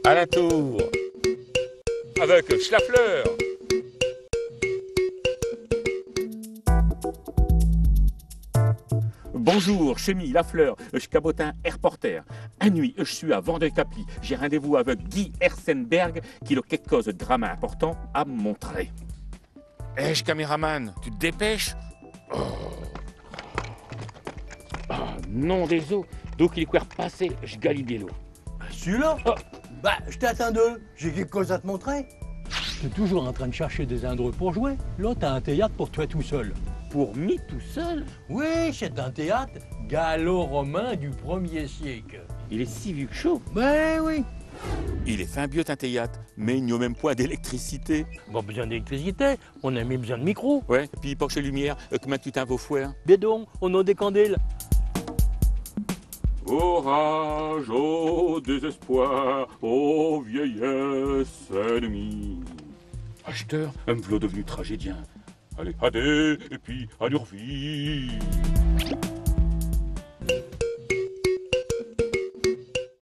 À la tour, avec Schlafleur. Bonjour, Chemi, Lafleur, je cabotin reporter. Un nuit, je suis à Vendée-Capi. J'ai rendez-vous avec Guy Hersenberg, qui a quelque chose de vraiment important à me montrer. Je caméraman, tu te dépêches? Non, des eaux. Donc il est quoi repassé, je galide l'eau. Celui-là Bah, je t'attends d'eux. J'ai quelque chose à te montrer. T'es toujours en train de chercher des indreux pour jouer. Là, t'as un théâtre pour toi tout seul. Pour m'y tout seul? Oui, c'est un théâtre gallo-romain du 1er siècle. Il est si vieux que chaud. Ben oui. Il est fin vieux un théâtre, mais il n'y a même pas d'électricité. Pas besoin d'électricité, on a mis besoin de micro. Ouais, et puis pour chez Lumière, comment tu t'en vos fouets? Bédon, on a des candelles. Orage, au désespoir, ô vieillesse ennemie. Acheteur, un v'là devenu tragédien. Allez, adé, et puis à leur vie.